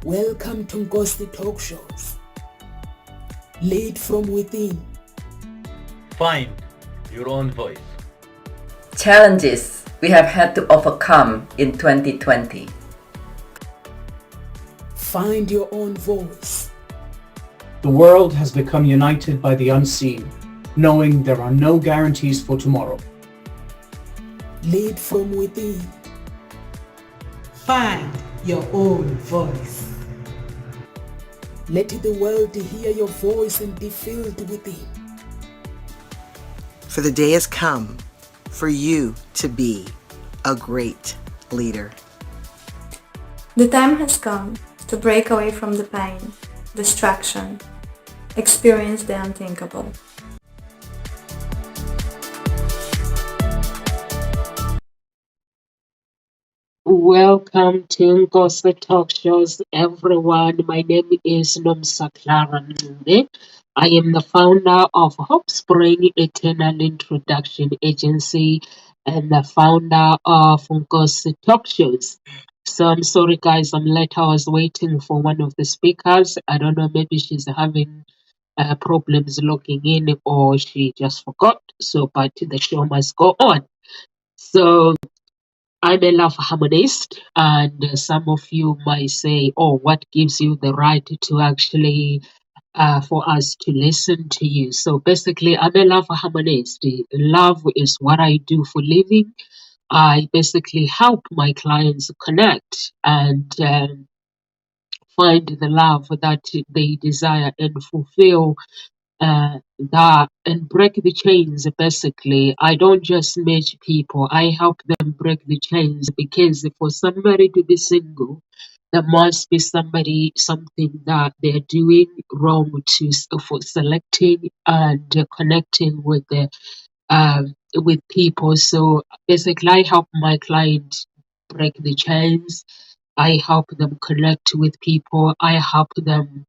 Welcome to Ghosty Talk Shows. Lead from within. Find your own voice. Challenges we have had to overcome in 2020. Find your own voice. The world has become united by the unseen, knowing there are no guarantees for tomorrow. Lead from within. Find your own voice. Let the world hear your voice and be filled within. For the day has come for you to be a great leader. The time has come to break away from the pain, distraction, experience the unthinkable. Welcome to Gospel Talk Shows, everyone. My name is Nomsa Clara Nune. I am the founder of Hope Spring Eternal Introduction Agency and the founder of Gospel Talk Shows. So I'm sorry, guys, I'm late. I was waiting for one of the speakers. I don't know, maybe she's having problems logging in or she just forgot. So, but the show must go on. So, I'm a love harmonist, and some of you might say, "Oh, what gives you the right to actually for us to listen to you?" So basically, I'm a love harmonist. Love is what I do for living. I basically help my clients connect and find the love that they desire and fulfill that and break the chains. Basically, I don't just match people, I help them break the chains, because for somebody to be single, there must be something that they're doing wrong for selecting and connecting with people. So basically, I help my client break the chains. I help them connect with people. I help them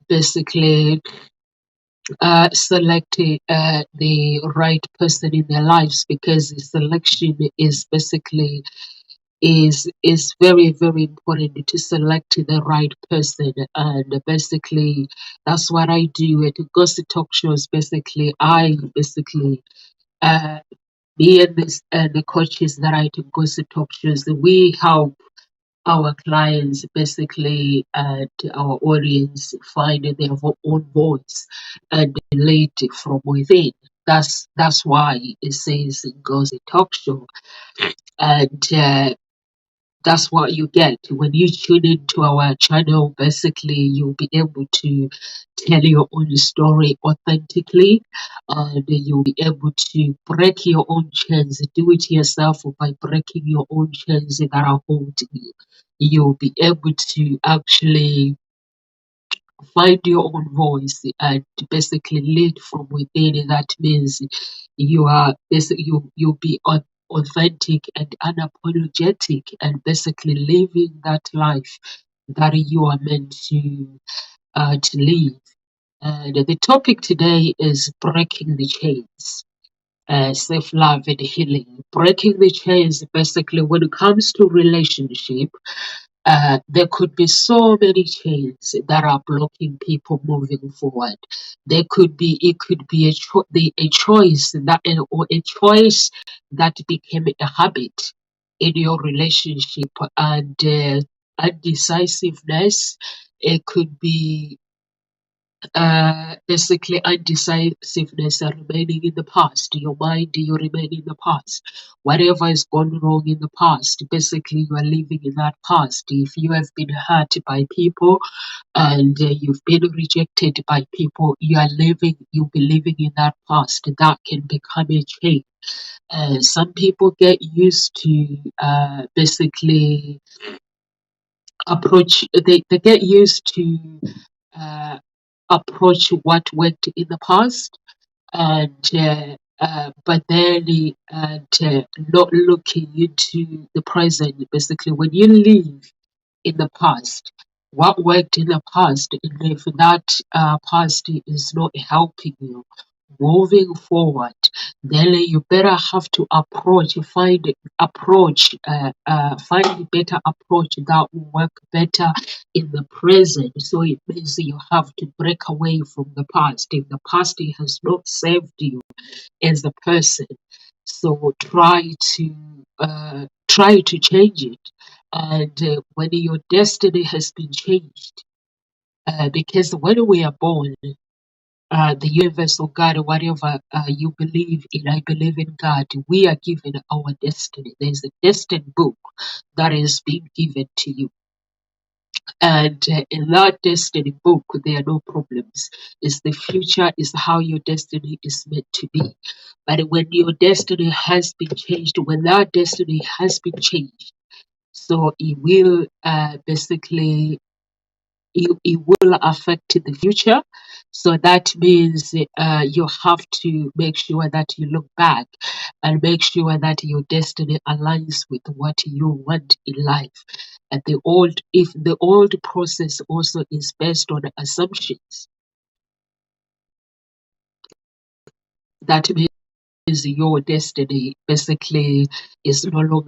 basically select the right person in their lives, because the selection is basically is very, very important to select the right person. And basically that's what I do at Gossip Talk Shows. Basically I basically uh me and this and the coaches that I do Gossip Talk Shows, we help our clients basically and our audience find their own voice and lead from within. That's why it says it goes a talk show, and that's what you get when you tune into our channel. Basically, you'll be able to tell your own story authentically, and you'll be able to break your own chains. Do it yourself by breaking your own chains that are holding you. You'll be able to actually find your own voice and basically lead from within. That means you are basically you'll be authentic and unapologetic, and basically living that life that you are meant to live. And the topic today is breaking the chains. Self-love and healing. Breaking the chains, basically, when it comes to relationship, there could be so many chains that are blocking people moving forward. It could be a choice that, or a choice that became a habit in your relationship, and undecisiveness. It could be basically undecisiveness and remaining in the past. Your mind, you remain in the past. Whatever has gone wrong in the past, basically you are living in that past. If you have been hurt by people and you've been rejected by people, you'll be living in that past. That can become a chain. Some people get used to basically they get used to uh, approach what worked in the past, and but then not looking into the present. Basically, when you live in the past, what worked in the past, and if that past is not helping you moving forward, then you better have to find a better approach that will work better in the present. So it means you have to break away from the past. If the past has not served you as a person, so try to change it. And when your destiny has been changed, because when we are born, the universe or God or whatever you believe in, I believe in God, we are given our destiny. There's a destined book that is being given to you. And in that destiny book, there are no problems. It's the future, is how your destiny is meant to be. But when your destiny has been changed, when that destiny has been changed, so it will basically it will affect the future. So that means you have to make sure that you look back and make sure that your destiny aligns with what you want in life. And if the old process also is based on assumptions, that means your destiny basically is no longer.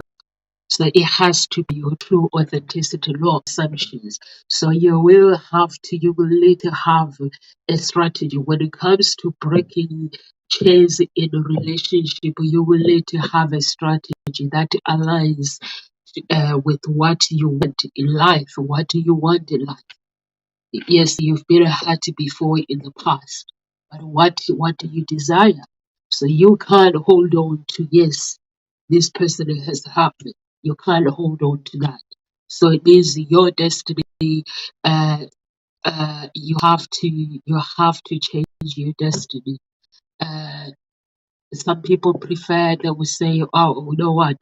So it has to be your true authenticity, no assumptions. So you will need to have a strategy when it comes to breaking chains in a relationship. You will need to have a strategy that aligns with what you want in life. What do you want in life? Yes, you've been hurt before in the past, but what do you desire? So you can't hold on to, yes, this person has hurt me. You can't hold on to that. So it means your destiny. Uh, you have to change your destiny. Uh, some people prefer, they will say, oh, you know what,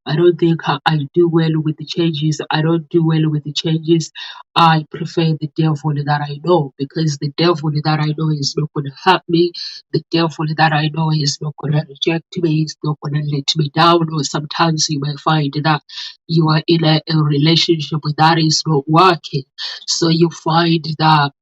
I don't think I do well with the changes. I don't do well with the changes. I prefer the devil that I know, because the devil that I know is not going to hurt me. The devil that I know is not going to reject me. Is not going to let me down. Or sometimes you may find that you are in a relationship that is not working. So you find that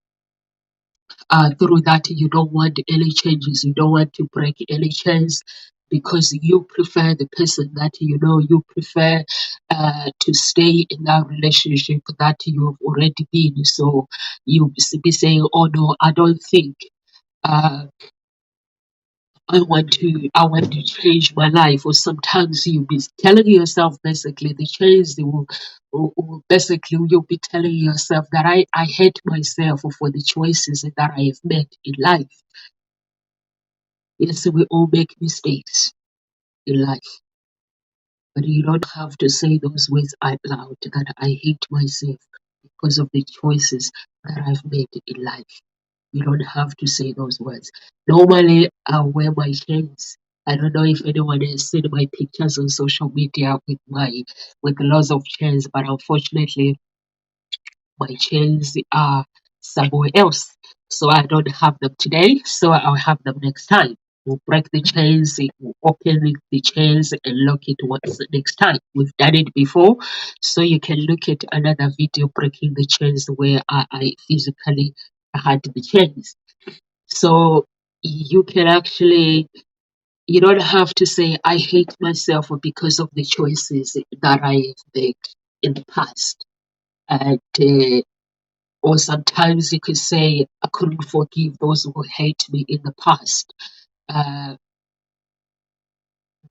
through that you don't want any changes, you don't want to break any chains, because you prefer the person that you know, you prefer to stay in that relationship that you have already been. So you be saying, oh no, I don't think uh, I want to change my life. Or sometimes you'll be telling yourself basically the change will basically you'll be telling yourself that I hate myself for the choices that I have made in life. Yes, we all make mistakes in life, but you don't have to say those words out loud that I hate myself because of the choices that I've made in life. You don't have to say those words. Normally, I wear my chains. I don't know if anyone has seen my pictures on social media with lots of chains, but unfortunately, my chains are somewhere else. So I don't have them today, so I'll have them next time. We'll break the chains, we'll open the chains and lock it once next time. We've done it before, so you can look at another video breaking the chains where I physically had the chains. So you can actually, you don't have to say, I hate myself because of the choices that I have made in the past. And or sometimes you could say, I couldn't forgive those who hate me in the past. Uh,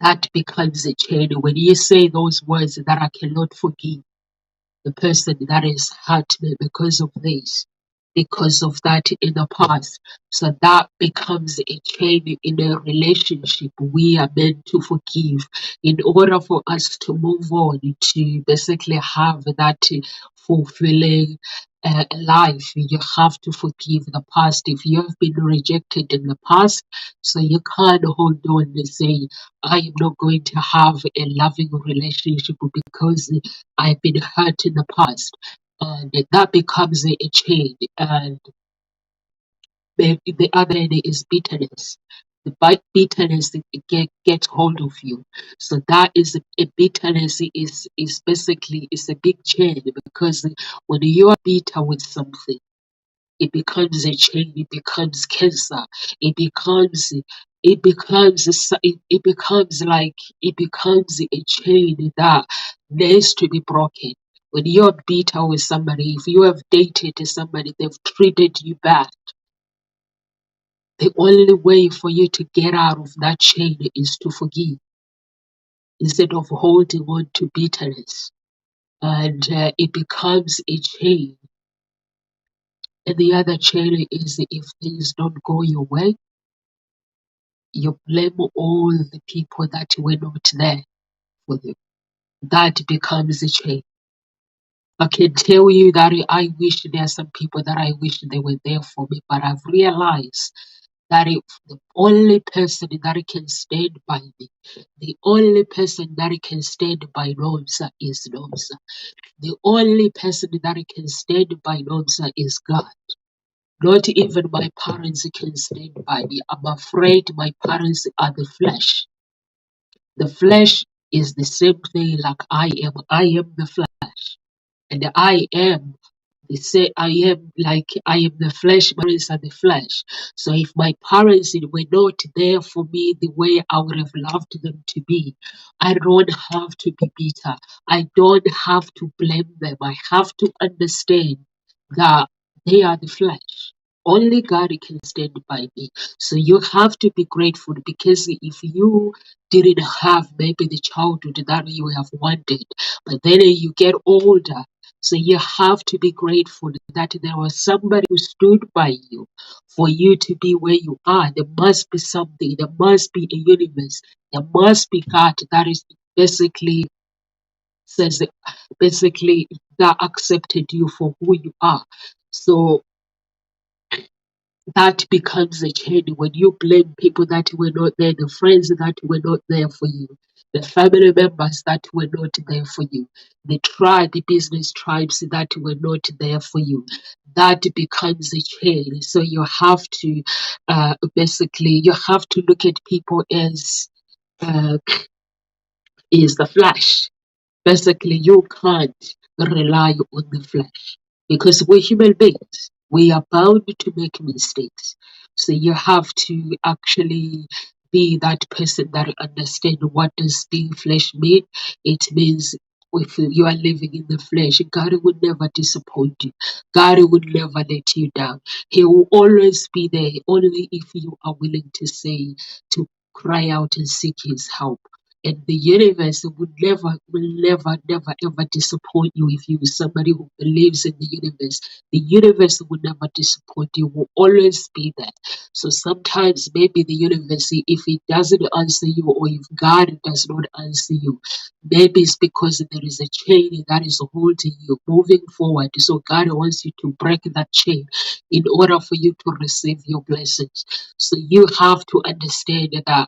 that becomes a chain. When you say those words that I cannot forgive the person that has hurt me because of this, because of that in the past. So that becomes a chain in a relationship. We are meant to forgive in order for us to move on, to basically have that fulfilling life. You have to forgive the past. If you have been rejected in the past, so you can't hold on and say, I am not going to have a loving relationship because I've been hurt in the past. And that becomes a chain. And the other end is bitterness. The bitterness get hold of you. So that is a bitterness is basically is a big chain, because when you are bitter with something, it becomes a chain, it becomes cancer, it becomes it becomes it becomes like it becomes a chain that needs to be broken. When you're bitter with somebody, if you have dated somebody, they've treated you bad, the only way for you to get out of that chain is to forgive instead of holding on to bitterness. And it becomes a chain. And the other chain is if things don't go your way, you blame all the people that were not there for you. That becomes a chain. I can tell you that I wish there are some people that I wish they were there for me, but I've realized that if the only person that can stand by me, the only person that can stand by Nomsa is Nomsa. The only person that can stand by Nomsa is God. Not even my parents can stand by me. I'm afraid my parents are the flesh. The flesh is the same thing like I am. I am the flesh. And I am, they say I am like I am the flesh, my parents are the flesh. So if my parents were not there for me the way I would have loved them to be, I don't have to be bitter. I don't have to blame them. I have to understand that they are the flesh. Only God can stand by me. So you have to be grateful, because if you didn't have maybe the childhood that you have wanted, but then you get older, so you have to be grateful that there was somebody who stood by you for you to be where you are. There must be something, there must be a universe, there must be God that is basically says basically that accepted you for who you are. So that becomes a chain when you blame people that were not there, the friends that were not there for you, the family members that were not there for you, the business tribes that were not there for you. That becomes a chain. So you have to basically you have to look at people as uh, is the flesh. Basically, you can't rely on the flesh because we're human beings. We are bound to make mistakes. So you have to actually be that person that understands what does being flesh mean. It means if you are living in the flesh, God will never disappoint you. God will never let you down. He will always be there only if you are willing to say, to cry out and seek His help. And the universe will never, ever disappoint you if you are somebody who believes in the universe. The universe will never disappoint you, will always be there. So sometimes maybe the universe, if it doesn't answer you or if God does not answer you, maybe it's because there is a chain that is holding you moving forward. So God wants you to break that chain in order for you to receive your blessings. So you have to understand that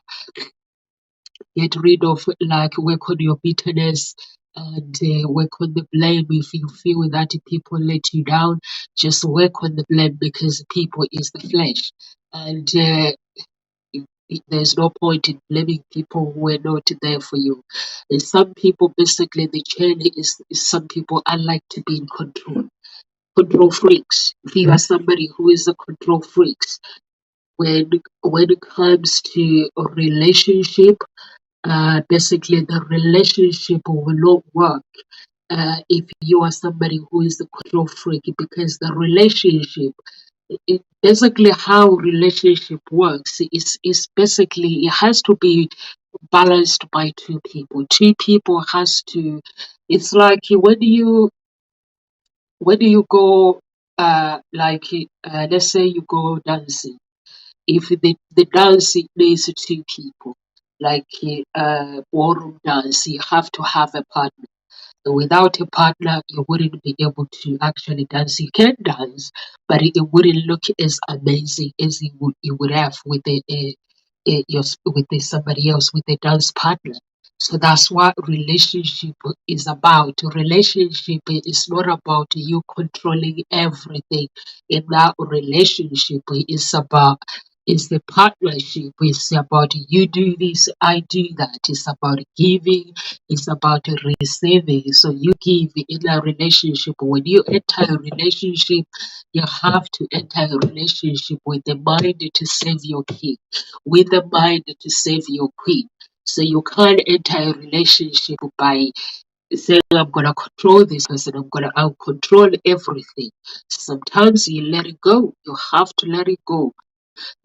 get rid of, like, work on your bitterness and work on the blame. If you feel that people let you down, just work on the blame because people is the flesh. And there's no point in blaming people who were not there for you. And some people, basically, the chain is some people I like to be in control. Control freaks. If you are somebody who is a control freaks, when it comes to a relationship, basically the relationship will not work if you are somebody who is a control freak, because the relationship, basically how relationship works is basically it has to be balanced by two people has to, it's like when you go like let's say you go dancing. If the dance needs two people, like ballroom dance, you have to have a partner. Without a partner, you wouldn't be able to actually dance. You can dance, but it wouldn't look as amazing as you would have with somebody else, with a dance partner. So that's what relationship is about. Relationship is not about you controlling everything in that relationship. It's about It's the partnership. It's about you do this, I do that. It's about giving. It's about receiving. So you give in a relationship. When you enter a relationship, you have to enter a relationship with the mind to save your king, with the mind to save your queen. So you can't enter a relationship by saying, I'm gonna control this person, I'll control everything. Sometimes you let it go. You have to let it go.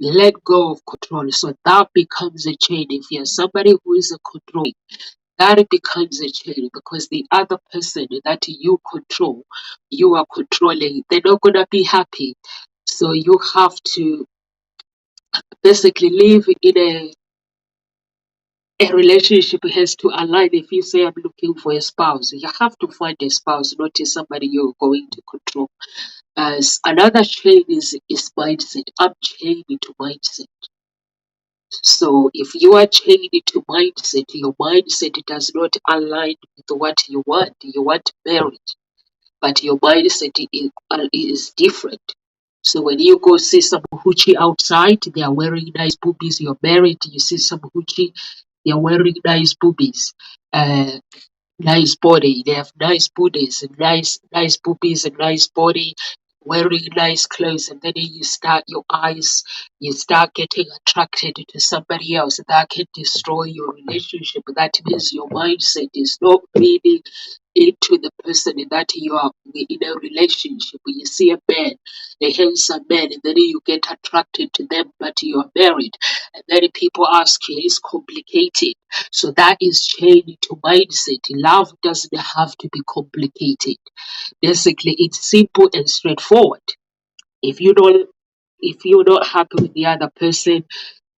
Let go of control. So that becomes a chain. If you're somebody who is a controlling, that becomes a chain because the other person that you control, you are controlling, they're not gonna be happy. So you have to basically live in a relationship has to align. If you say I'm looking for a spouse, you have to find a spouse, not somebody you're going to control. As another chain is mindset. I'm chained to mindset. So if you are chained to mindset, your mindset does not align with what you want. You want marriage, but your mindset is different. So when you go see some hoochie outside, they are wearing nice boobies. You're married, you see some hoochie, they are wearing nice boobies. Nice body. They have nice booties and nice boobies and nice body, wearing nice clothes, and then you start getting attracted to somebody else. That can destroy your relationship. That means your mindset is not really into the person that you are in a relationship. You see a man, a handsome man, and then you get attracted to them, but you are married. And then people ask you, it's complicated. So that is chained to mindset. Love doesn't have to be complicated. Basically, it's simple and straightforward. If you don't, if you're not happy with the other person,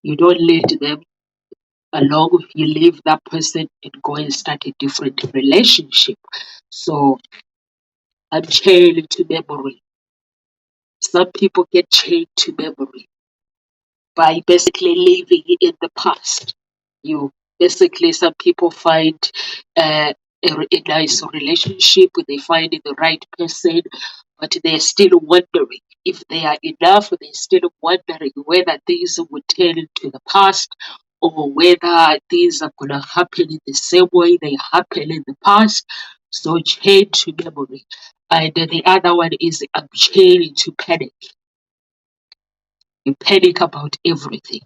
you don't lead them along. You leave that person and go and start a different relationship. So I'm chained to memory. Some people get chained to memory by basically living in the past. You basically, some people find a nice relationship, they find the right person, but they're still wondering if they are enough. They're still wondering whether things will turn into the past or whether things are going to happen in the same way they happened in the past. So chained to memory. And the other one is I'm chained to panic. You panic about everything.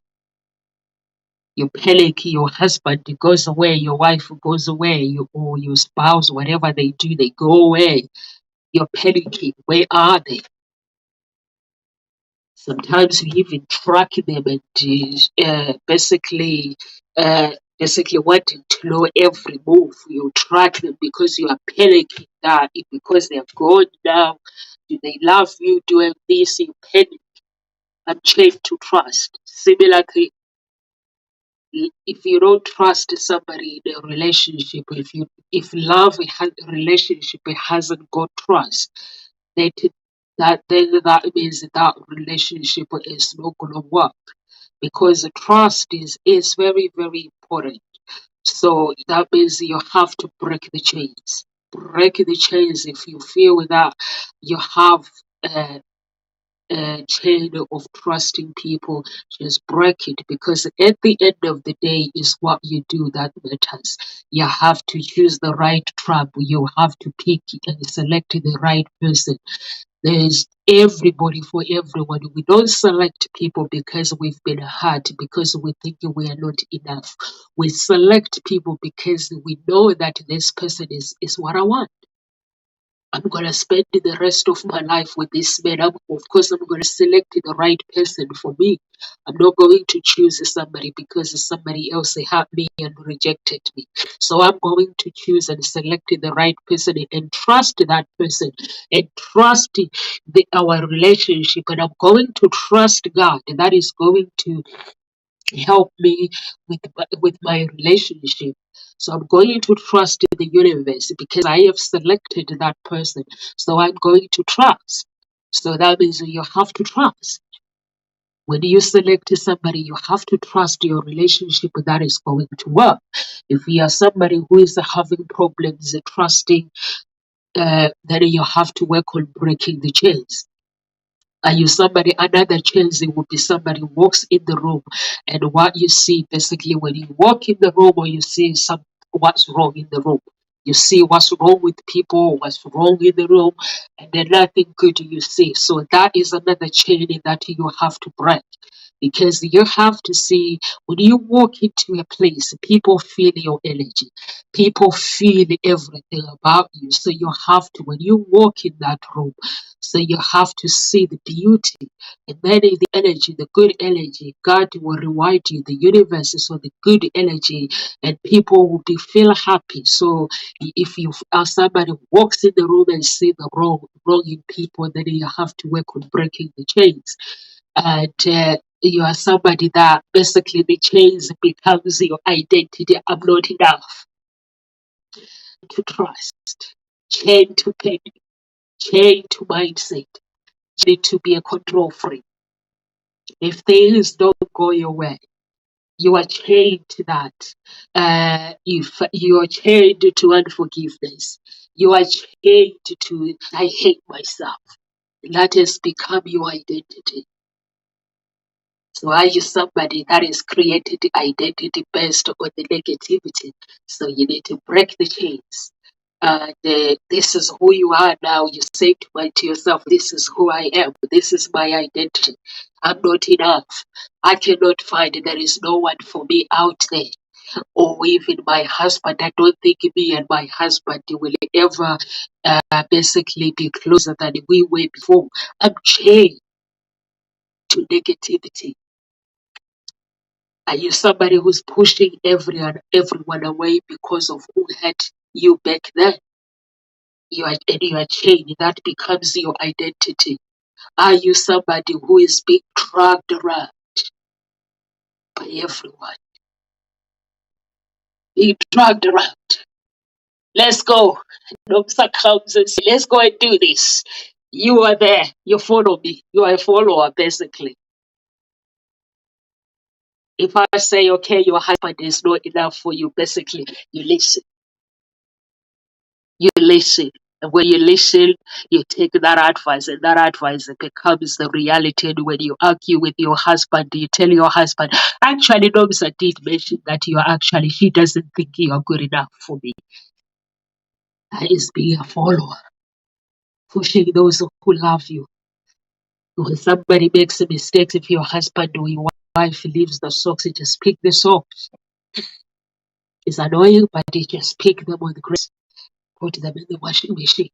You panic, your husband goes away, your wife goes away, or your spouse, whatever they do, they go away. You're panicking. Where are they? Sometimes you even track them and basically wanting to know every move. You track them because you are panicking that because they're gone now. Do they love you doing this? You panic. I'm trained to trust. Similarly, if you don't trust somebody in a relationship, if love has relationship hasn't got trust, that that means that relationship is not gonna work because trust is very very important. So that means you have to break the chains. Break the chains if you feel that you have. Chain of trusting people, just break it because at the end of the day is what you do that matters. You have to choose the right tribe. You have to pick and select the right person. There's everybody for everyone. We don't select people because we've been hurt, because we think we are not enough. We select people because we know that this person is what I want. I'm gonna spend the rest of my life with this man. Of course, I'm gonna select the right person for me. I'm not going to choose somebody because somebody else hurt me and rejected me. So I'm going to choose and select the right person and trust that person and trust our relationship. And I'm going to trust God. And that is going to help me with my relationship. So I'm going to trust in the universe because I have selected that person. So I'm going to trust. So that means you have to trust. When you select somebody, you have to trust your relationship that is going to work. If you are somebody who is having problems trusting, then you have to work on breaking the chains. Are you somebody? Another chance it would be somebody walks in the room, and what you see basically when you walk in the room, or you see what's wrong in the room. You see what's wrong with people, what's wrong in the room, and then nothing good you see. So that is another chain that you have to break, because you have to see when you walk into a place, people feel your energy, people feel everything about you. So you have to, when you walk in that room, so you have to see the beauty, and then in the energy, the good energy, God will reward you. The universe is for the good energy, and people will be feel happy. So if you are somebody who walks in the room and see the wrong in people, then you have to work on breaking the chains. And you are somebody that basically the chains becomes your identity. I'm not enough to trust, chain to pain, chain to mindset, chain to be a control freak. If things don't go your way, you are chained to that. If you are chained to unforgiveness, you are chained to I hate myself. That has become your identity. So are you somebody that is created identity based on the negativity? So you need to break the chains. This is who you are now. You say to yourself, this is who I am. This is my identity. I'm not enough. I cannot find, there is no one for me out there. Or even my husband, I don't think me and my husband will ever basically be closer than we were before. I'm chained to negativity. Are you somebody who's pushing everyone away because of who hurt you back then? You are chained. That becomes your identity. Are you somebody who is being dragged around by everyone? Being dragged around. Let's go. Doctor comes and says, let's go and do this. You are there. You follow me. You are a follower, basically. If I say, okay, your husband is not enough for you, basically, you listen. You listen. And when you listen, you take that advice, and that advice becomes the reality. And when you argue with your husband, you tell your husband, actually, Nomsa did mention that he doesn't think you are good enough for me. That is being a follower, pushing those who love you. When somebody makes a mistake, if your husband or your wife leaves the socks, you just pick the socks. It's annoying, but you just pick them with grace, put them in the washing machine.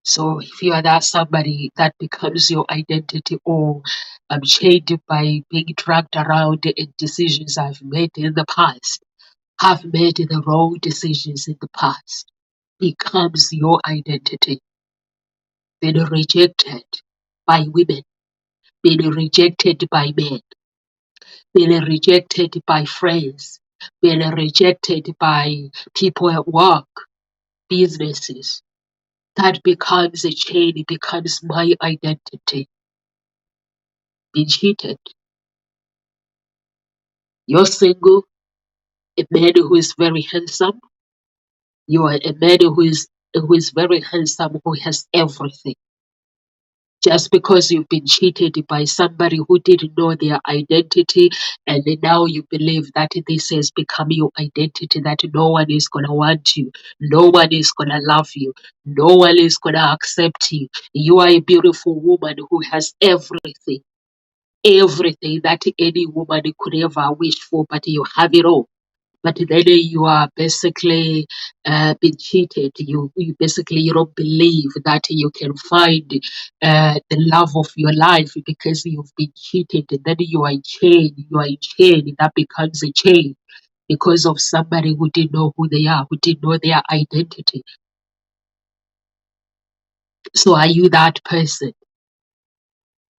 So if you are that somebody, that becomes your identity, or I'm chained by being dragged around in decisions I've made in the past, have made the wrong decisions in the past, becomes your identity. Being rejected by women, being rejected by men, being rejected by friends, being rejected by people at work, businesses. That becomes a chain, it becomes my identity. Being cheated. You're single, a man who is very handsome. You are a man who is very handsome, who has everything. Just because you've been cheated by somebody who didn't know their identity, and then now you believe that this has become your identity, that no one is going to want you, no one is going to love you, no one is going to accept you. You are a beautiful woman who has everything, everything that any woman could ever wish for, but you have it all. But then you are basically being cheated. You basically, you don't believe that you can find the love of your life because you've been cheated. And then you are in chain. You are in chain. That becomes a chain because of somebody who didn't know who they are, who didn't know their identity. So are you that person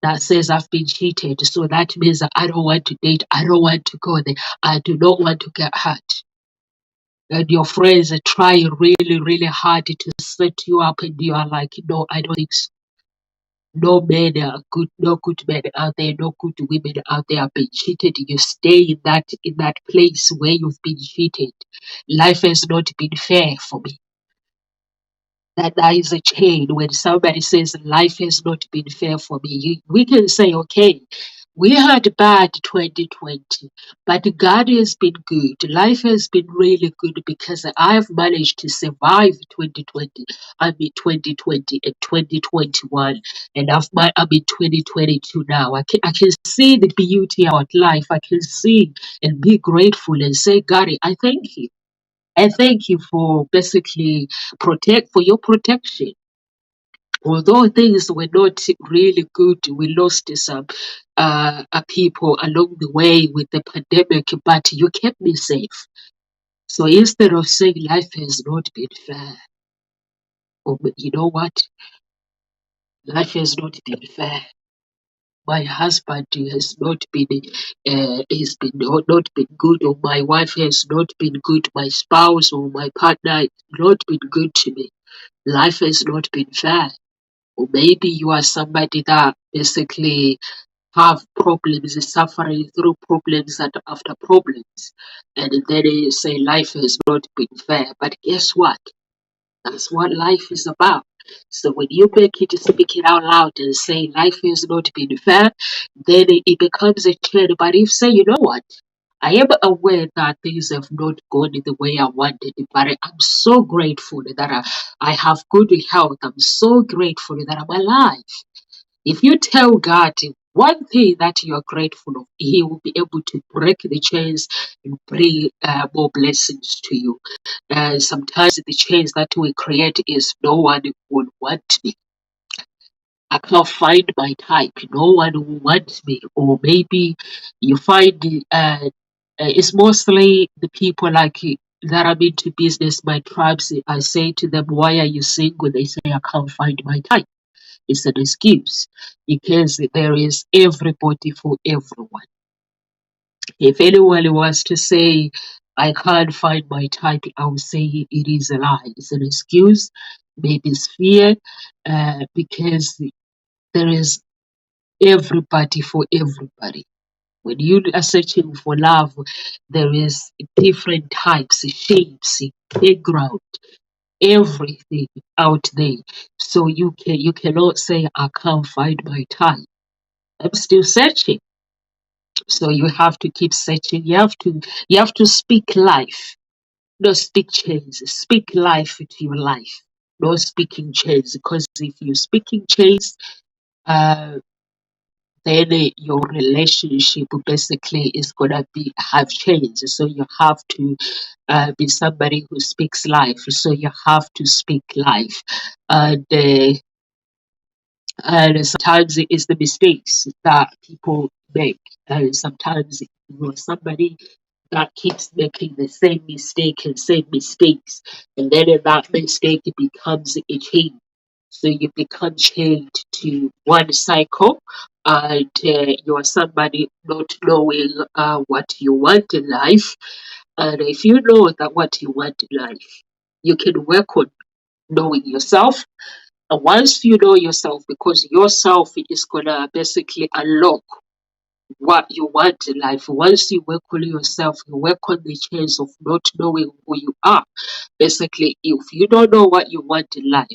that says, I've been cheated, so that means that I don't want to date, I don't want to go there, I do not want to get hurt? And your friends are trying really, really hard to set you up, and you are like, no, I don't think so. No men are good, no good men out there, no good women out there have been cheated. You stay in that place where you've been cheated. Life has not been fair for me. that there is a chain. When somebody says life has not been fair for me, we can say, okay, we had bad 2020, but God has been good. Life has been really good because I've managed to survive 2020. I'm in 2020 and 2021, and I'm in 2022 now. I can see the beauty about life. I can see and be grateful and say, God, I thank you. I thank you for basically for your protection. Although things were not really good, we lost some people along the way with the pandemic, but you kept me safe. So instead of saying life has not been fair, or you know what, life has not been fair. My husband has not been, not been good, or my wife has not been good. My spouse or my partner has not been good to me. Life has not been fair. Or maybe you are somebody that basically have problems, is suffering through problems after problems, and then you say life has not been fair. But guess what? That's what life is about. So when you make it, speak it out loud and say life has not been fair, then it becomes a trend. But if say, you know what? I am aware that things have not gone the way I wanted, but I'm so grateful that I have good health. I'm so grateful that I'm alive. If you tell God one thing that you are grateful of, He will be able to break the chains and bring more blessings to you. Sometimes the chains that we create is no one would want me. I can't find my type. No one will want me. Or maybe you find it's mostly the people that are into business, my tribes. I say to them, why are you single? They say, I can't find my type. It's an excuse because there is everybody for everyone. If anyone wants to say, I can't find my type, I will say it is a lie. It's an excuse, maybe it's fear, because there is everybody for everybody. When you are searching for love, there is different types, shapes, background, everything out there. So you cannot say I can't find my type. I'm still searching. So you have to keep searching. You have to speak life. Not speak chains. Speak life into your life. Not speaking chains. Because if you speak in chains, uh then your relationship basically is gonna have changed. So you have to be somebody who speaks life. So you have to speak life, and sometimes it is the mistakes that people make, and sometimes you're somebody that keeps making the same mistake and same mistakes, and then that mistake becomes a chain. So you become chained to one cycle, and you are somebody not knowing what you want in life. And if you know that what you want in life, you can work on knowing yourself. And once you know yourself, because yourself is gonna basically unlock what you want in life. Once you work on yourself, you work on the chance of not knowing who you are. Basically, if you don't know what you want in life,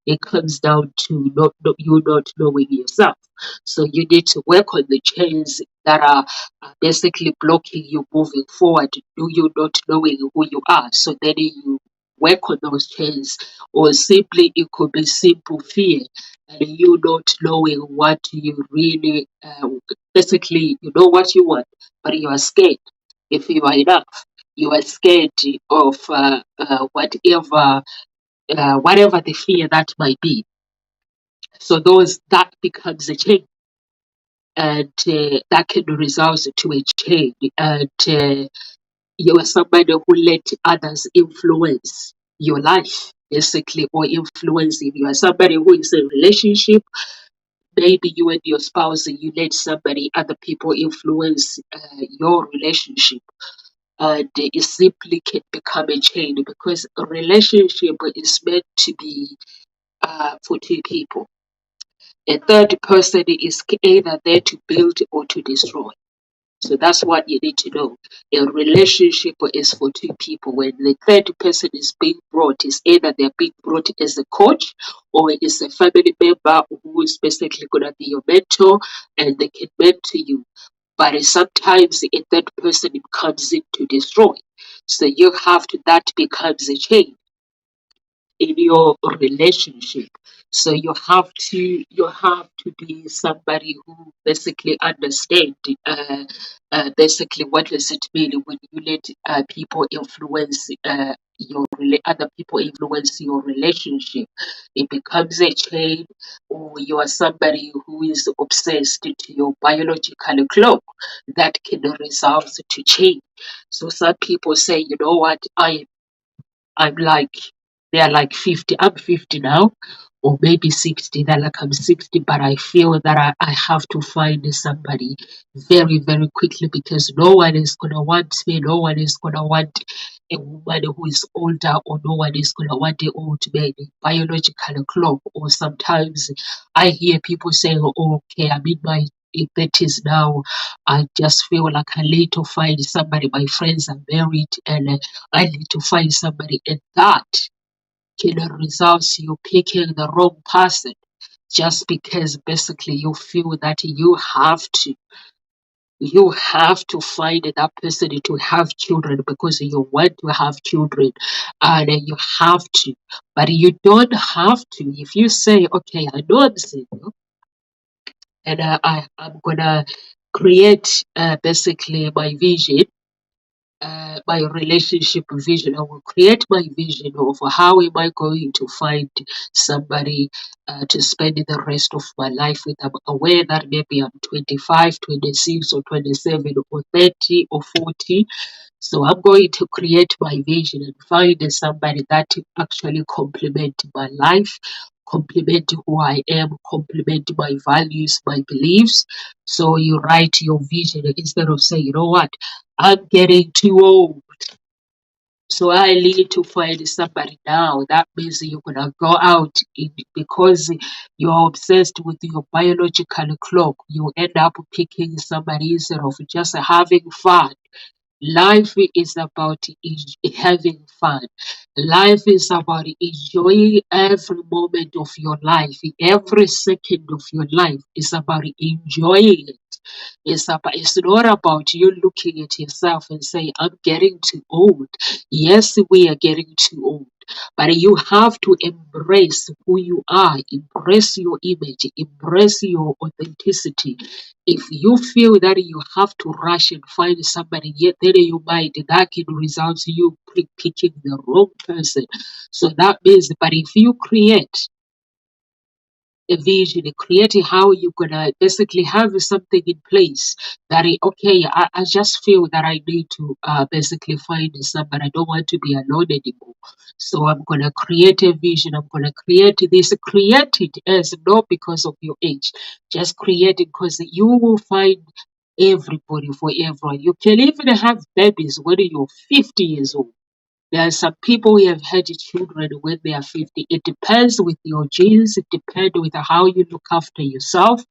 it comes down to you not knowing yourself. So you need to work on the chains that are basically blocking you moving forward. Do you not knowing who you are? So then you work on those chains, or simply it could be simple fear and you not knowing what you really basically you know what you want, but you are scared. If you are enough, you are scared of whatever the fear that might be. So those that becomes a chain, and that can result to a chain, and you are somebody who let others influence your life, basically, or influencing you. Are somebody who is in a relationship. Maybe you and your spouse, you let other people influence your relationship, and it simply can become a chain, because a relationship is meant to be for two people. A third person is either there to build or to destroy. So that's what you need to know. A relationship is for two people. When the third person is being brought, is either they're being brought as a coach or it's a family member who is basically going to be your mentor and they can mentor you. But sometimes a third person comes in to destroy. So you have to, that becomes a chain in your relationship. So you have to be somebody who basically understand basically what does it mean when you let people influence other people influence your relationship. It becomes a chain, or you are somebody who is obsessed to your biological clock that can result to change. So some people say, you know what, I'm like, they're like 50. I'm 50 now, or maybe 60. They're like, I'm 60, but I feel that I have to find somebody very, very quickly because no one is going to want me. No one is going to want a woman who is older, or no one is going to want an old man, a biological clock. Or sometimes I hear people saying, oh, okay, I'm in my 30s now. I just feel like I need to find somebody. My friends are married, and I need to find somebody, and that can result you picking the wrong person just because basically you feel that you have to find that person to have children because you want to have children, and you have to, but you don't have to. If you say, okay, I know I'm single, and I'm gonna create basically my vision, my relationship vision. I will create my vision of how am I going to find somebody to spend the rest of my life with. I'm aware that maybe I'm 25, 26, or 27, or 30, or 40. So I'm going to create my vision and find somebody that actually complement my life, complement who I am, complement my values, my beliefs. So you write your vision instead of saying, you know what, I'm getting too old, so I need to find somebody now. That means you're gonna go out because you're obsessed with your biological clock. You end up picking somebody instead of just having fun. Life is about having fun. Life is about enjoying every moment of your life. Every second of your life is about enjoying it. It's not about you looking at yourself and saying, I'm getting too old. Yes, we are getting too old. But you have to embrace who you are, embrace your image, embrace your authenticity. If you feel that you have to rush and find somebody, yet then you might, that can result in you picking the wrong person. So that means, but if you create a vision, creating how you're gonna basically have something in place that okay, I just feel that I need to basically find somebody. I don't want to be alone anymore. So I'm gonna create a vision. I'm gonna create this. Create it as not because of your age. Just create it because you will find everybody forever. You can even have babies when you're 50 years old. There are some people who have had children when they are 50. It depends with your genes, it depends with how you look after yourself,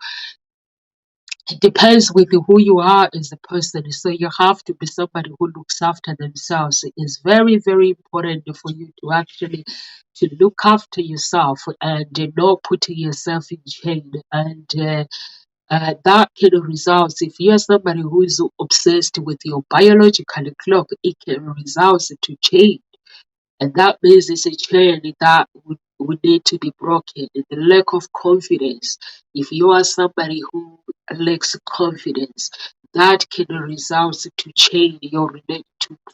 it depends with who you are as a person. So you have to be somebody who looks after themselves. It's very, very important for you to actually to look after yourself and not putting yourself in chain. And that can result, if you're somebody who is obsessed with your biological clock, it can result to change, and that means it's a chain that would need to be broken. The lack of confidence. If you are somebody who lacks confidence, that can result to change your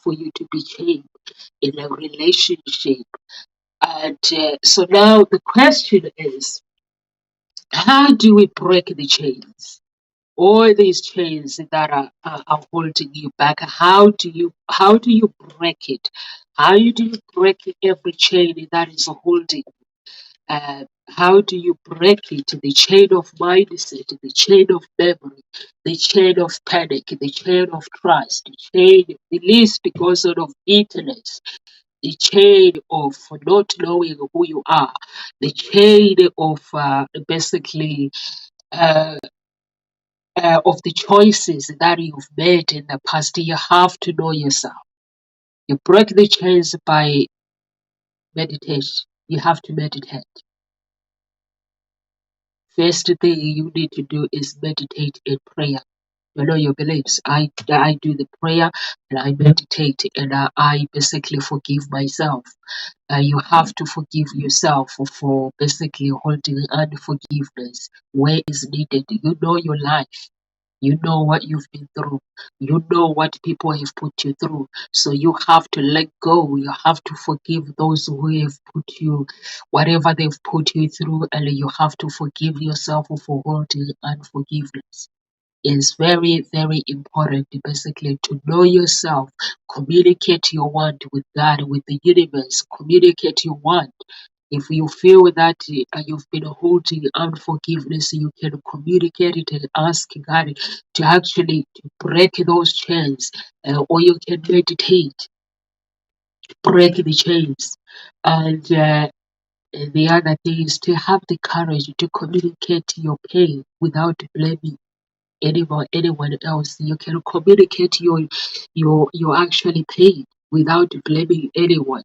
for you to be changed in a relationship. And so now the question is, how do we break the chains? All these chains that are holding you back, how do you break it? How do you break every chain that is holding? How do you break it? The chain of mindset, the chain of memory, the chain of panic, the chain of trust, the chain release because of bitterness, the chain of not knowing who you are, the chain of basically of the choices that you've made in the past. You have to know yourself. You break the chains by meditation. You have to meditate. First thing you need to do is meditate in prayer. You know your beliefs. I do the prayer and I meditate and I basically forgive myself. You have to forgive yourself for basically holding unforgiveness where is needed. You know your life. You know what you've been through. You know what people have put you through. So you have to let go. You have to forgive those who have put you, whatever they've put you through, and you have to forgive yourself for holding unforgiveness. It's very, very important basically to know yourself, communicate your want with God, with the universe, communicate your want. If you feel that you've been holding unforgiveness, you can communicate it and ask God to actually to break those chains, or you can meditate, break the chains. And the other thing is to have the courage to communicate your pain without blaming anyone else. You can communicate your actually pain without blaming anyone.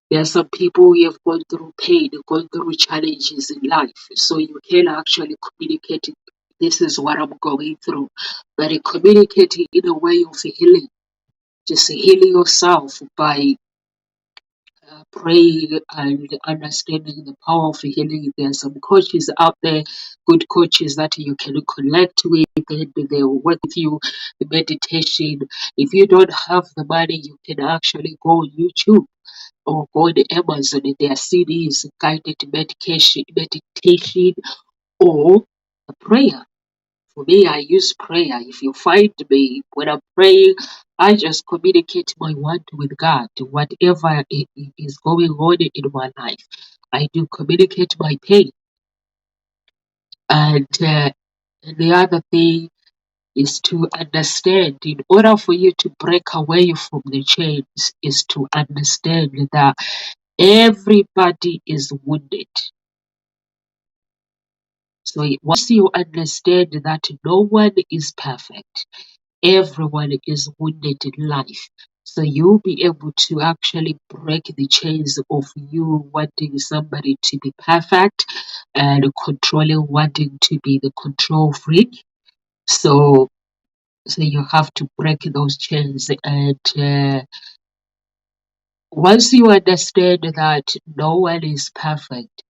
There are some people who have gone through pain, gone through challenges in life, so you can actually communicate. This is what I'm going through, but communicating in a way of healing, just healing yourself by praying and understanding the power of healing. There are some coaches out there, good coaches that you can connect with, and they will work with you. The meditation. If you don't have the money, you can actually go on YouTube or go on Amazon. There are CDs, guided meditation, or a prayer. For me, I use prayer. If you find me when I'm praying, I just communicate my want with God. Whatever is going on in my life, I do communicate my pain. And the other thing is to understand. In order for you to break away from the chains, is to understand that everybody is wounded. So once you understand that no one is perfect, everyone is wounded in life. So you'll be able to actually break the chains of you wanting somebody to be perfect and controlling, wanting to be the control freak. So you have to break those chains. And once you understand that no one is perfect,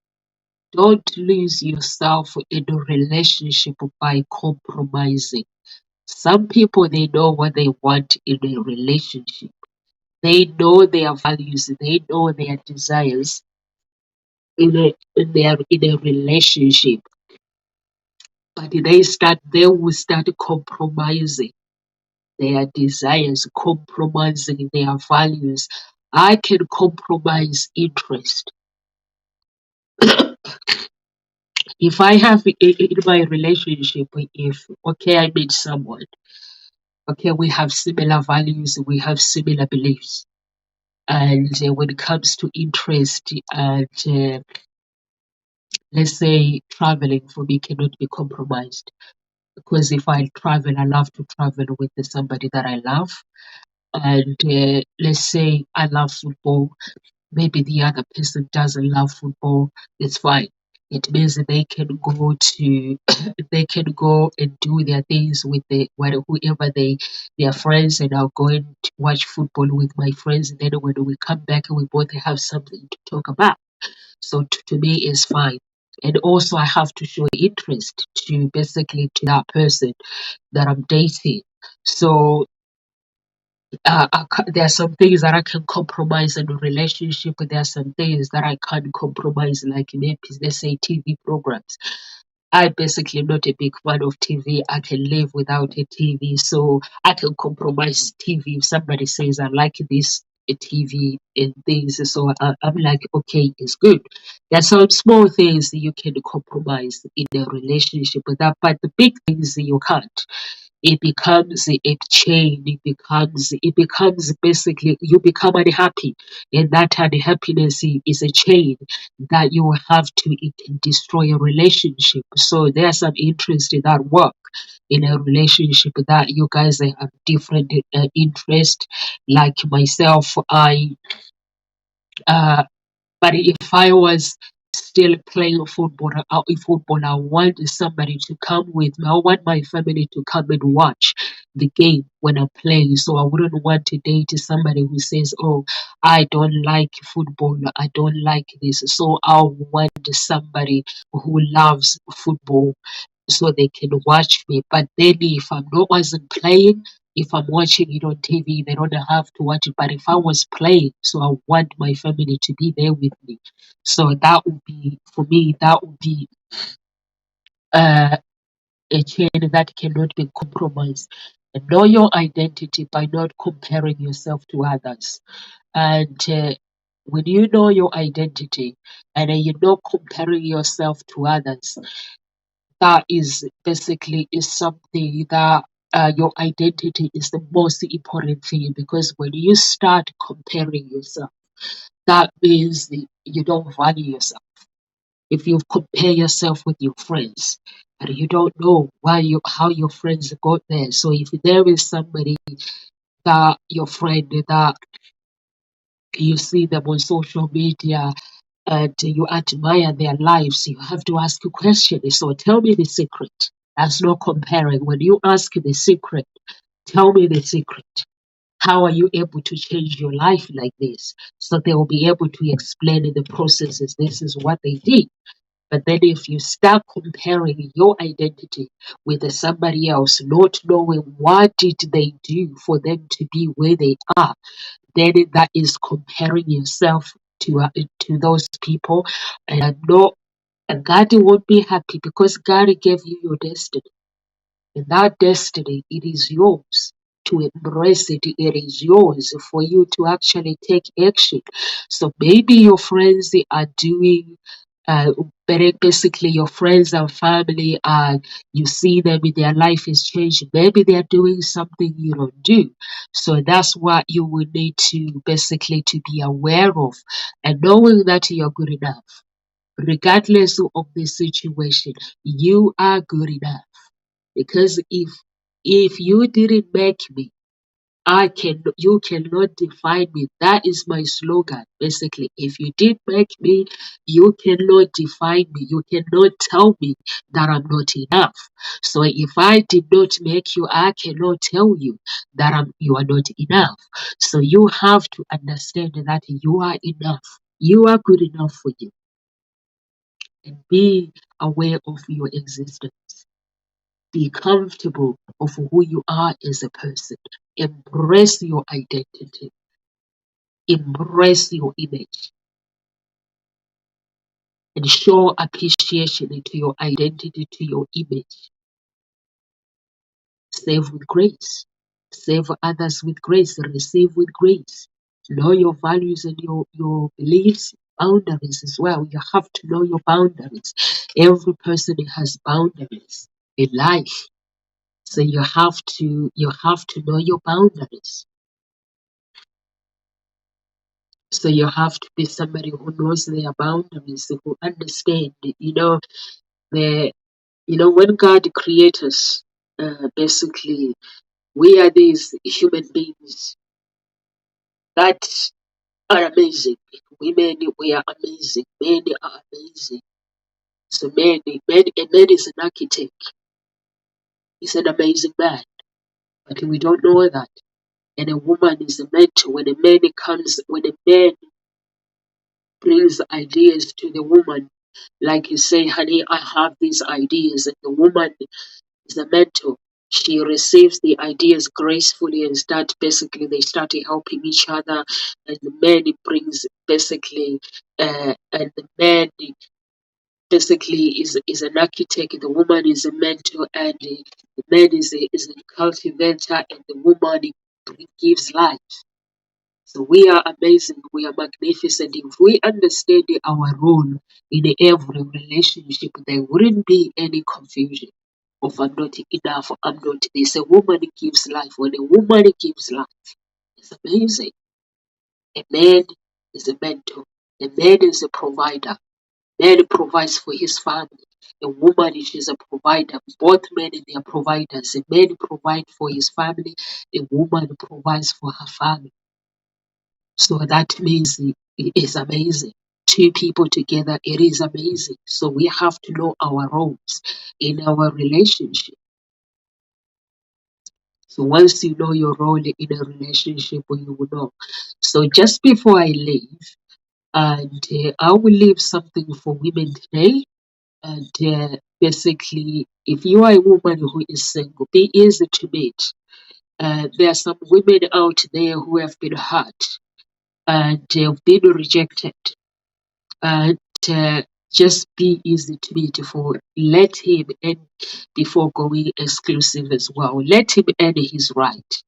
don't lose yourself in a relationship by compromising. Some people, they know what they want in a relationship. They know their values, they know their desires in a relationship. But they will start compromising their desires, compromising their values. I can compromise interest. If I have in my relationship, if okay, I meet someone, okay, we have similar values, we have similar beliefs. And when it comes to interest and let's say traveling for me cannot be compromised, because if I travel, I love to travel with somebody that I love. And let's say I love football, maybe the other person doesn't love football. It's fine. It means that they can go to they can go and do their things with whoever their friends, and I'll go and watch football with my friends, and then when we come back we both have something to talk about. So to me it's fine. And also I have to show interest to basically to that person that I'm dating. So there are some things that I can compromise in a relationship, but there are some things that I can't compromise, like maybe let's say TV programs. I basically not a big fan of TV. I can live without a TV, so I can compromise TV. If somebody says I like this TV and things, so I'm like, okay, it's good. There's some small things that you can compromise in a relationship with that, but the big things you can't. it becomes a chain. It becomes basically you become unhappy, and that unhappiness is a chain that you will have to, it can destroy a relationship. So there's some interest in that work in a relationship that you guys have different interest. Like myself, uh but if I was still playing football, I want somebody to come with me. I want my family to come and watch the game when I'm playing. So I wouldn't want to date somebody who says, "Oh, I don't like football. I don't like this." So I want somebody who loves football so they can watch me. But then if I'm not wasn't playing, if I'm watching it on TV, they don't have to watch it. But if I was playing, so I want my family to be there with me. So that would be, for me, that would be uh, a chain that cannot be compromised. And know your identity by not comparing yourself to others. And when you know your identity and you're not comparing yourself to others, that is basically is something that your identity is the most important thing, because when you start comparing yourself, that means you don't value yourself. If you compare yourself with your friends and you don't know how your friends got there, so if there is somebody that your friend that you see them on social media and you admire their lives, you have to ask a question. So tell me the secret. That's not comparing. When you ask the secret, tell me the secret. How are you able to change your life like this? So they will be able to explain in the processes. This is what they did. But then if you start comparing your identity with somebody else, not knowing what did they do for them to be where they are, then that is comparing yourself to those people, and not, and God won't be happy, because God gave you your destiny. And that destiny, it is yours to embrace it. It is yours for you to actually take action. So maybe your friends are doing, uh, basically your friends and family are, you see them in their life is changing. Maybe they're doing something you don't do. So that's what you will need to basically to be aware of, and knowing that you're good enough. Regardless of the situation, you are good enough. Because if you didn't make me, you cannot define me. That is my slogan. Basically, if you did make me, you cannot define me. You cannot tell me that I'm not enough. So if I did not make you, I cannot tell you that you are not enough. So you have to understand that you are enough. You are good enough for you, and be aware of your existence. Be comfortable of who you are as a person. Embrace your identity. Embrace your image. And show appreciation to your identity, to your image. Save with grace. Save others with grace. Receive with grace. Know your values and your beliefs, boundaries as well. You have to know your boundaries. Every person has boundaries in life. So you have to know your boundaries. So you have to be somebody who knows their boundaries, who understand. The when God created us, basically we are these human beings that are amazing. Women, we are amazing. Men are amazing. So a man is an architect. He's an amazing man, but we don't know that. And a woman is a mentor. When a man brings ideas to the woman, like you say, honey, I have these ideas, and the woman is a mentor. She receives the ideas gracefully and they start helping each other, and the man brings basically, and the man basically is an architect, the woman is a mentor, and the man is a cultivator, and the woman gives life. So we are amazing, we are magnificent. If we understand our role in every relationship, there wouldn't be any confusion. of I'm not enough, I'm not this. A woman gives life. When a woman gives life, it's amazing. A man is a mentor. A man is a provider. Man provides for his family. A woman is a provider. Both men they are providers. A man provides for his family. A woman provides for her family. So that means it is amazing. Two people together, it is amazing. So we have to know our roles in our relationship. So once you know your role in a relationship, you will know. So just before I leave, and I will leave something for women today. And basically, if you are a woman who is single, be easy to meet. There are some women out there who have been hurt and have been rejected. And just be easy to meet for. Let him end before going exclusive as well. Let him end his right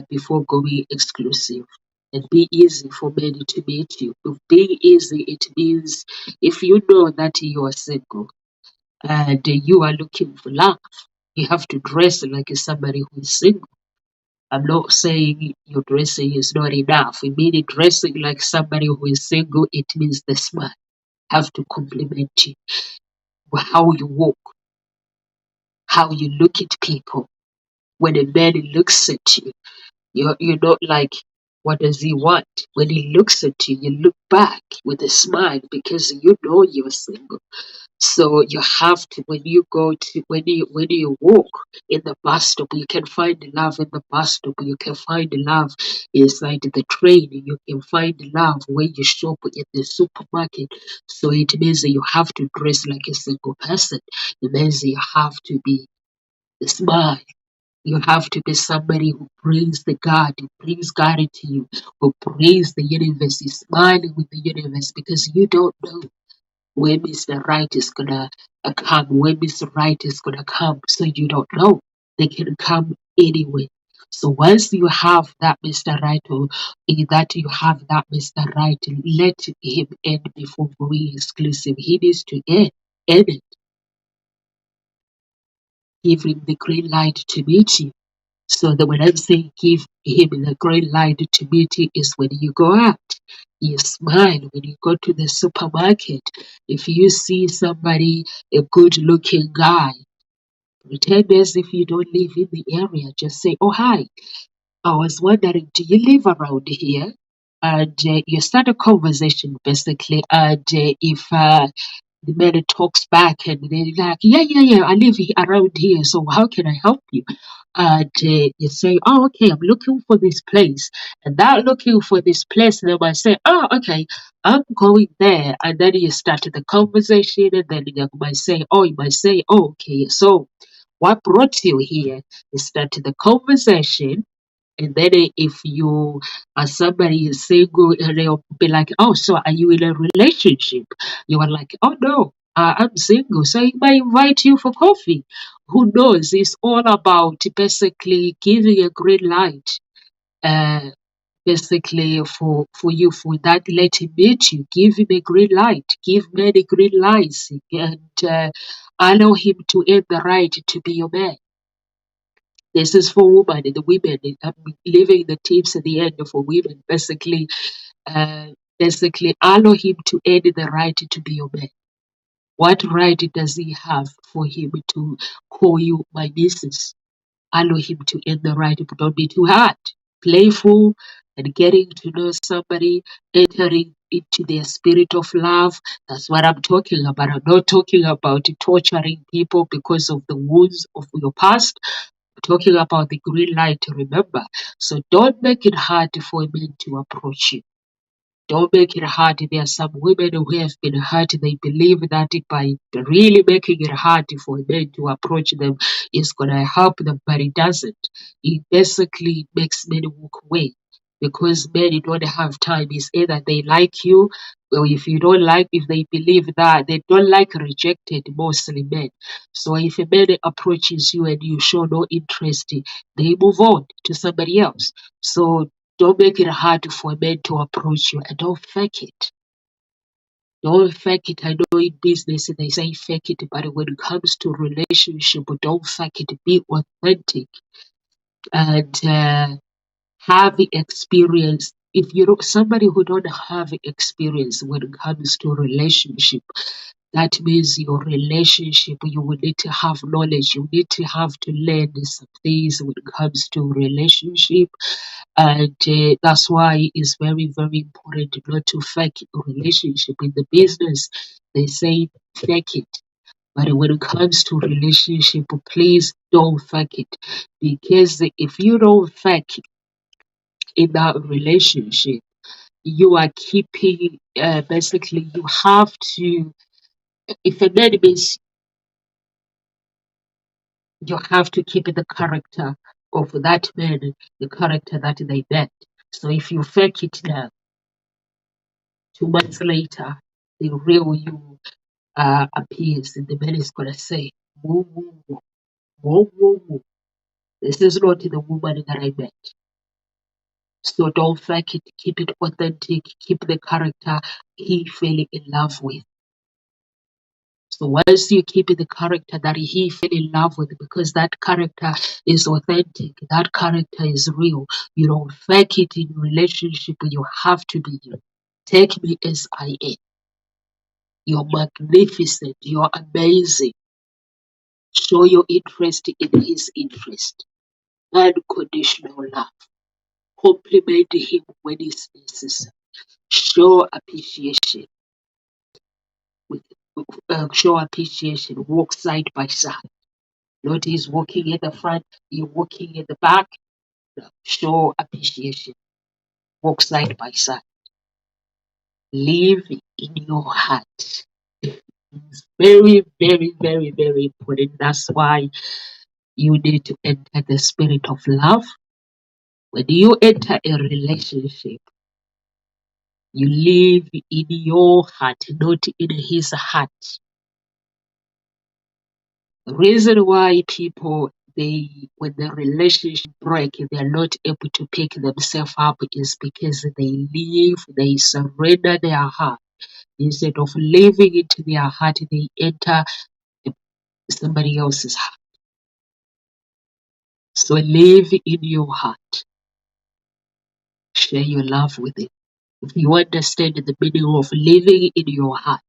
before going exclusive. And be easy for men to meet you. If being easy, it means if you know that you are single and you are looking for love, you have to dress like somebody who is single. I'm not saying your dressing is not enough. I mean, dressing like somebody who is single, it means the smile have to compliment you. How you walk, how you look at people. When a man looks at you, you're not like, what does he want? When he looks at you, you look back with a smile because you know you're single. So you have to, when you go to when you walk in the bus stop, you can find love in the bus stop. You can find love inside the train. You can find love when you shop in the supermarket. So it means that you have to dress like a single person. It means that you have to be smart. You have to be somebody who brings the God, who brings God to you, who brings the universe, is smiling with the universe because you don't know when Mr. Right is gonna come, when Mr. Right is gonna come, so you don't know. They can come anyway. So once you have that Mr. Right, or that you have that Mr. Right, let him end before going exclusive. He needs to end it. Give him the green light to meet you. So that when I'm saying give him the green light to meet you is when you go out, you smile. When you go to the supermarket, if you see somebody, a good looking guy, pretend as if you don't live in the area. Just say, oh, hi. I was wondering, do you live around here? And you start a conversation basically. And if the man talks back and they're like, yeah, I live around here, so how can I help you? And you say, oh, okay, I'm looking for this place. And that looking for this place, they might say, oh, okay, I'm going there. And then you start the conversation, and then you might say, oh, okay, so what brought you here? You start the conversation, and then if you are somebody who's single, they'll be like, oh, so are you in a relationship? You are like, oh, no, I'm single. So he might invite you for coffee. Who knows? It's all about basically giving a green light. Basically for you, for that let him meet you, give him a green light, give many green lights, and allow him to earn the right to be your man. This is for women and the women. I'm leaving the tips at the end for women. Uh, basically, allow him to earn the right to be your man. What right does he have for him to call you my missus? Allow him to earn the right, but don't be too hard. Playful and getting to know somebody, entering into their spirit of love. That's what I'm talking about. I'm not talking about torturing people because of the wounds of your past. Talking about the green light, remember. So don't make it hard for men to approach you. Don't make it hard. There are some women who have been hurt. They believe that by really making it hard for men to approach them is going to help them, but it doesn't. It basically makes men walk away because men don't have time. It's either they like you, or if you don't like, if they believe that they don't like rejected, mostly men. So if a man approaches you and you show no interest, they move on to somebody else. So don't make it hard for men to approach you and don't fake it. Don't fake it. I know in business they say fake it, but when it comes to relationship, don't fake it. Be authentic and have experience. If you're somebody who don't have experience when it comes to relationship, that means your relationship, you will need to have knowledge. You need to have to learn some things when it comes to relationship. And that's why it's very, very important not to fake a relationship. In the business, they say fake it. But when it comes to relationship, please don't fake it. Because if you don't fake in that relationship, you are keeping, basically, you have to, if a man means you have to keep the character of that man, the character that they met. So if you fake it now, 2 months later, the real you appears, and the man is gonna say, whoa, whoa, whoa, whoa, whoa, whoa. This is not the woman that I met. So don't fake it, keep it authentic, keep the character he fell in love with. So once you keep the character that he fell in love with, because that character is authentic, that character is real. You don't fake it in relationship. You have to be you. Take me as I am. You're magnificent. You're amazing. Show your interest in his interest. Unconditional love. Compliment him when it's necessary. Show appreciation. With show appreciation. Walk side by side. Not he's walking at the front, you're walking at the back. No, show appreciation. Walk side by side. Live in your heart. It's very, very, very, very important. That's why you need to enter the spirit of love. When you enter a relationship, you live in your heart, not in his heart. The reason why people, when the relationship break, they are not able to pick themselves up is because they surrender their heart. Instead of living into their heart, they enter somebody else's heart. So live in your heart. Share your love with it. If you understand the meaning of living in your heart,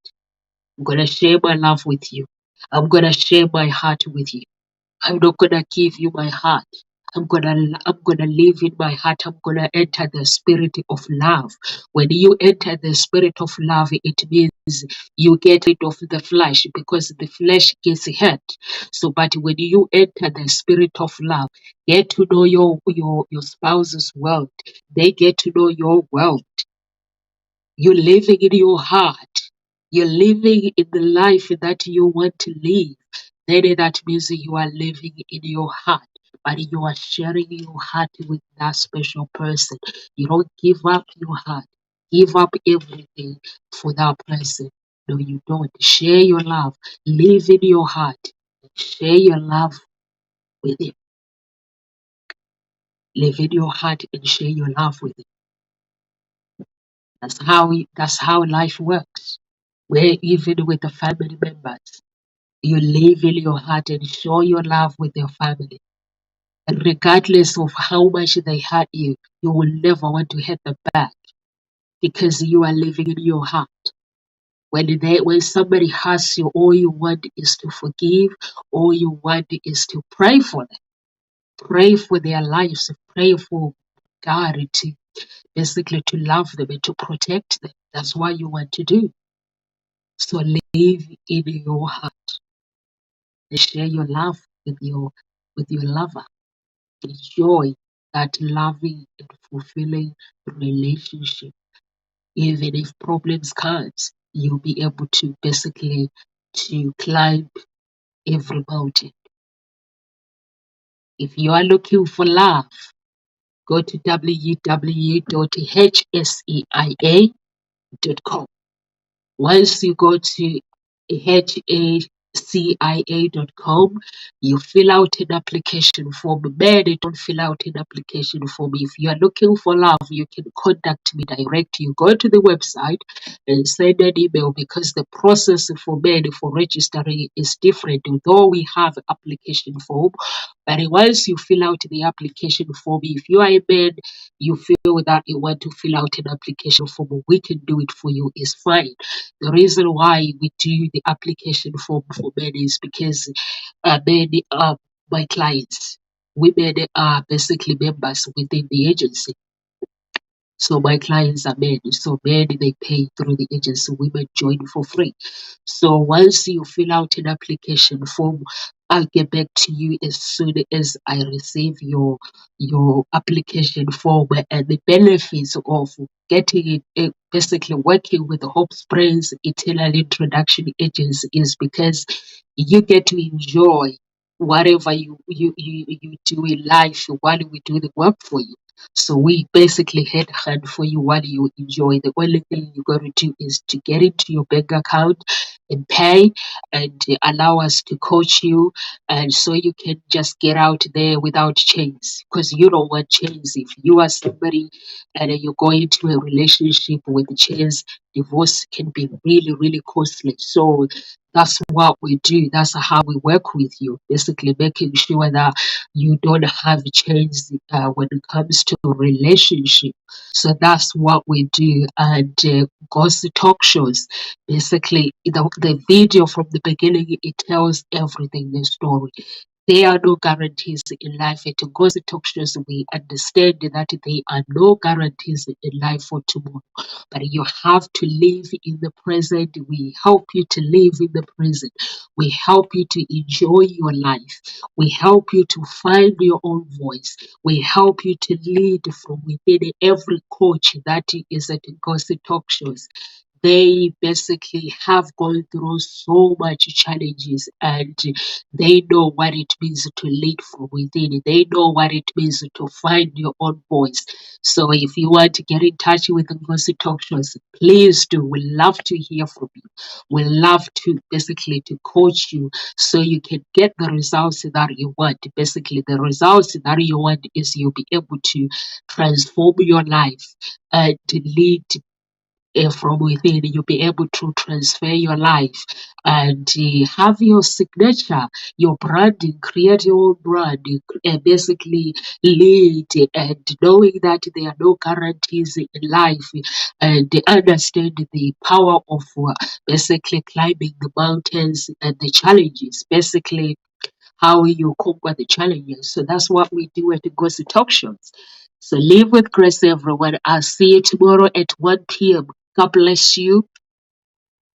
I'm gonna share my love with you. I'm gonna share my heart with you. I'm not gonna give you my heart. I'm gonna live in my heart. I'm gonna enter the spirit of love. When you enter the spirit of love, it means you get rid of the flesh, because the flesh gets hurt. So, but when you enter the spirit of love, get to know your spouse's world. They get to know your world. You're living in your heart. You're living in the life that you want to live. Then that means you are living in your heart, but you are sharing your heart with that special person. You don't give up your heart. Give up everything for that person. No, you don't. Share your love. Live in your heart. Share your love with him. Live in your heart and share your love with him. That's how life works. Where even with the family members, you live in your heart and show your love with your family. And regardless of how much they hurt you, you will never want to hurt them back, because you are living in your heart. When somebody hurts you, all you want is to forgive. All you want is to pray for them. Pray for their lives. Pray for God to basically to love them and to protect them. That's what you want to do. So live in your heart and share your love with your lover. Enjoy that loving and fulfilling relationship. Even if problems comes, you'll be able to basically to climb every mountain. If you are looking for love, go to www.hseia.com. Once you go to cia.com. You fill out an application form. Men, don't fill out an application form. If you are looking for love, you can contact me direct. You go to the website and send an email, because the process for men for registering is different. Though we have application form, but once you fill out the application form, if you are a man, you feel that you want to fill out an application form, we can do it for you. It's fine. The reason why we do the application form for men is because men are my clients. Women are basically members within the agency. So my clients are men. So men, they pay through the agency. Women join for free. So once you fill out an application form, I'll get back to you as soon as I receive your application form. And the benefits of getting it, basically working with the Hope Springs Eternal Introduction Agency, is because you get to enjoy whatever you do in life while we do the work for you. So we basically headhunt for you while you enjoy. The only thing you got to do is to get into your bank account and pay, and allow us to coach you, and so you can just get out there without chains, because you don't want chains. If you are somebody and you're going into a relationship with chains, divorce can be really, really costly. So that's what we do. That's how we work with you, basically making sure that you don't have chains when it comes to relationship. So that's what we do. And Ghost Talk Shows, basically the video from the beginning, it tells everything, the story. There are no guarantees in life. At Ghost Talk Shows, we understand that there are no guarantees in life for tomorrow, but you have to live in the present. We help you to live in the present. We help you to enjoy your life. We help you to find your own voice. We help you to lead from within. Every coach that is at Ghost Talk Shows, they basically have gone through so much challenges, and they know what it means to lead from within. They know what it means to find your own voice. So if you want to get in touch with the Gossip Talk Shows, please do. We love to hear from you. We love to basically to coach you so you can get the results that you want. Basically, the results that you want is you'll be able to transform your life and to lead from within. You'll be able to transfer your life and have your signature, your branding, create your own brand, basically lead, and knowing that there are no guarantees in life, and understand the power of basically climbing the mountains and the challenges, basically how you conquer the challenges. So that's what we do at the Gossip Talk Shows. So live with grace, everyone. I'll see you tomorrow at 1 p.m. God bless you.